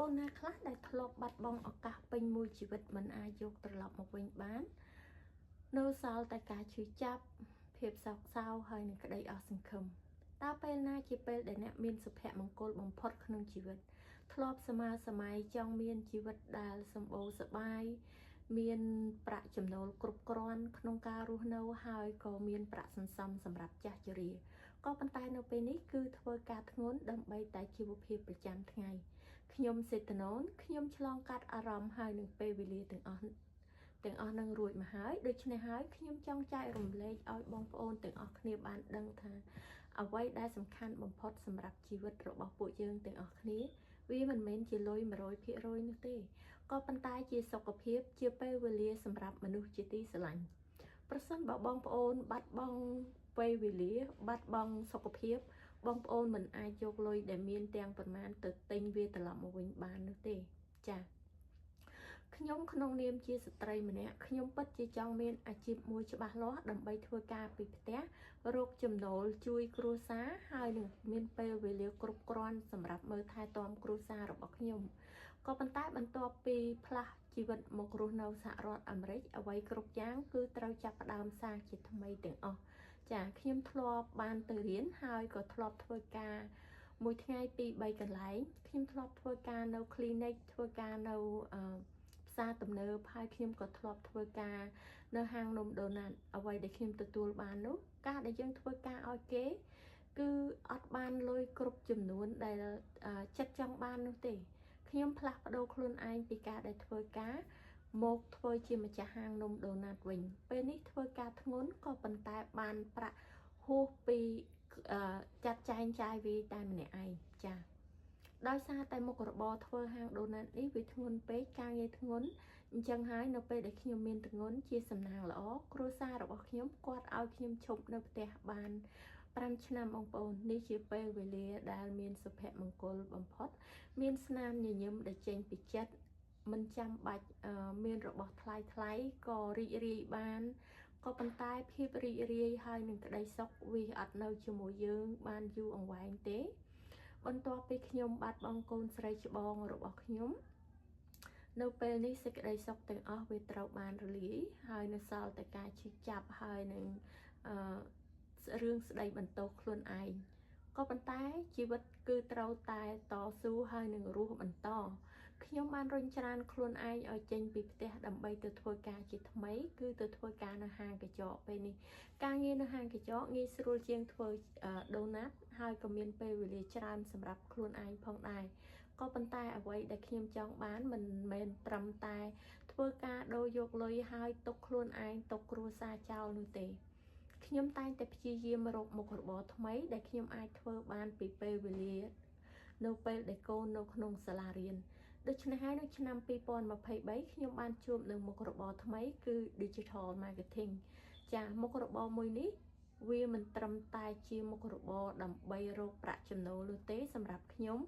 អូនណាខ្លះដែលធ្លាប់បាត់បង់ឱកាសពេញមួយជីវិតមិនអាចយកត្រឡប់មកវិញបាននៅសល់តែការឈឺចាប់ភាពសោកសៅហើយនឹងក្តីអស់សង្ឃឹមតើពេលណាជាពេលដែលអ្នកមានសុភមង្គលបំផុតក្នុងជីវិតធ្លាប់សម័យចង់មានជីវិតដែលសម្បូរសប្បាយមានប្រាក់ចំណូលគ្រប់គ្រាន់ក្នុងការរស់នៅហើយក៏មានប្រាក់សន្សំសម្រាប់ចាស់ជរាក៏ប៉ុន្តែនៅពេលនេះគឺធ្វើការធ្ងន់ដើម្បីតែជីវភាពប្រចាំថ្ងៃខ្ញុំសេតណូនខ្ញុំឆ្លងកាត់អារម្មណ៍ហើយនឹងពេលវេលាទាំងអស់នឹងរួចមកហើយដូច្នេះហើយខ្ញុំចង់ចែករំលែកឲ្យបងប្អូនទាំងអស់គ្នាបានដឹងថាអ្វីដែលសំខាន់បំផុតសម្រាប់ជីវិតរបស់ពួកយើងទាំងអស់គ្នាវាមិនមែនជាលុយ 100% នោះទេក៏ប៉ុន្តែជាសុខភាពជាពេលវេលាសម្រាប់មនុស្សជាទីស្រឡាញ់ប្រសិនបើបងប្អូនបាត់បង់ពេលវេលាបាត់បង់សុខភាពបងប្អូនមិនអាចយកលុយដែលមានទាំងប៉ុន្មានទៅទិញវាត្រឡប់មកវិញបាននោះទេចា៎ខ្ញុំក្នុងនាមជាស្ត្រីម្នាក់ខ្ញុំពិតជាចង់មានអាជីពមួយច្បាស់លាស់ដើម្បីធ្វើការពីផ្ទះរកចំណូលជួយគ្រួសារហើយនឹងមានពេលវេលាគ្រប់គ្រាន់សម្រាប់មើលថែទាំគ្រួសាររបស់ខ្ញុំក៏ប៉ុន្តែបន្ទាប់ពីផ្លាស់ជីវិតមករស់នៅសហរដ្ឋអាមេរិកអ្វីគ្រប់យ៉ាងគឺត្រូវចាប់ផ្ដើមសាជាថ្មីទាំងអស់ចាខ្ញុំធ្លាប់បានទៅរៀនហើយក៏ធ្លាប់ធ្វើការមួយថ្ងៃពីរបីកន្លែងខ្ញុំធ្លាប់ធ្វើការនៅ clinic ធ្វើការនៅផ្សារទំនើបហើយខ្ញុំក៏ធ្លាប់ធ្វើការនៅហាងនំដូណាត់អ្វីដែលខ្ញុំទទួលបាននោះការដែលយើងធ្វើការឲ្យគេគឺអត់បានលុយគ្រប់ចំនួនដែលចិត្តចង់បាននោះទេខ្ញុំផ្លាស់ប្ដូរខ្លួនឯងពីការដែលធ្វើការមកធ្វើជាម្ចាស់ហាងនំដូណាត់វិញពេលនេះធ្វើការធ្ងន់ក៏ប៉ុន្តែបានប្រាក់ហួសពីចាត់ចែងចាយវាតែម្នាក់ឯងចា៎ដោយសារតែមុខរបរធ្វើហាងដូណាត់នេះវាធ្ងន់ពេកការងារធ្ងន់អញ្ចឹងហើយនៅពេលដែលខ្ញុំមានធ្ងន់ជាសំណាងល្អគ្រួសាររបស់ខ្ញុំគាត់ឲ្យខ្ញុំឈប់នៅផ្ទះបាន5ឆ្នាំបងប្អូននេះជាពេលវេលាដែលមានសុភមង្គលបំផុតមានស្នាមញញឹមដែលចេញពីចិត្តមិនចាំបាច់មានរបស់ថ្លៃក៏រីករាយបានក៏ប៉ុន្តែភាពរីករាយហើយនឹងក្តីសុខវាអត់នៅជាមួយយើងបានយូរអង្វែងទេបន្ទាប់ពីខ្ញុំបាត់បង់កូនស្រីច្បងរបស់ខ្ញុំនៅពេលនេះសេចក្តីសុខទាំងអស់វាត្រូវបានរលាយហើយនៅសល់តែការឈឺចាប់ហើយនឹងរឿងស្ដីបន្ទោសខ្លួនឯងក៏ប៉ុន្តែជីវិតគឺត្រូវតែតស៊ូហើយនឹងរស់បន្តខ្ញុំបានរុញច្រានខ្លួនឯងឲ្យចេញពីផ្ទះដើម្បីទៅធ្វើការជាថ្មីគឺទៅធ្វើការនៅហាងកញ្ចក់ពេលនេះការងារនៅហាងកញ្ចក់ងាយស្រួលជាងធ្វើដូណាត់ហើយក៏មានពេលវេលាច្រើនសម្រាប់ខ្លួនឯងផងដែរក៏ប៉ុន្តែអ្វីដែលខ្ញុំចង់បានមិនមែនត្រឹមតែធ្វើការដូរយកលុយហើយទុកខ្លួនឯងទុកគ្រួសារចោលនោះទេខ្ញុំតែងតែព្យាយាមរកមុខរបរថ្មីដែលខ្ញុំអាចធ្វើបានពីពេលវេលានៅពេលដែលកូននៅក្នុងសាលារៀនដូច្នេះហើយនៅឆ្នាំ2023ខ្ញុំបានជួបនឹងមុខរបរថ្មីគឺ Digital Marketing ចាមុខរបរមួយនេះវាមិនត្រឹមតែជាមុខរបរដើម្បីរកប្រាក់ចំណូលនោះទេសម្រាប់ខ្ញុំ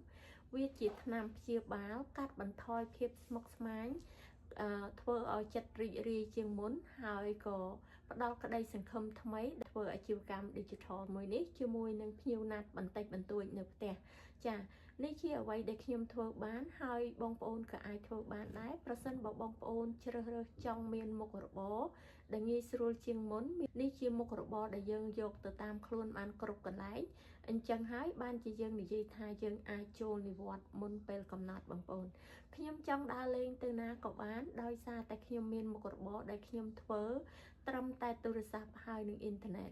វាជាថ្នាំព្យាបាលកាត់បន្ថយភាពស្មុគស្មាញធ្វើឲ្យចិត្តរីករាយជាងមុនហើយក៏ផ្ដល់ក្តីសង្ឃឹមថ្មីធ្វើអាជីវកម្ម Digital មួយនេះជាមួយនឹងភ្ញៀវណាត់បន្តិចបន្តួចនៅផ្ទះចានេះជាអ្វីដែលខ្ញុំធ្វើបានហើយបងប្អូនក៏អាចធ្វើបានដែរប្រសិនបើបងប្អូនជ្រើសរើសចង់មានមុខរបរដែលងាយស្រួលជាងមុននេះជាមុខរបរដែលយើងយកទៅតាមខ្លួនបានគ្រប់កន្លែងអញ្ចឹងហើយបានជាយើងនិយាយថាយើងអាចចូលនិវត្តន៍មុនពេលកំណត់បងប្អូនខ្ញុំចង់ដើរលេងទៅណាក៏បានដោយសារតែខ្ញុំមានមុខរបរដែលខ្ញុំធ្វើត្រឹមតែទូរស័ព្ទហើយនឹងអ៊ីនធឺណិត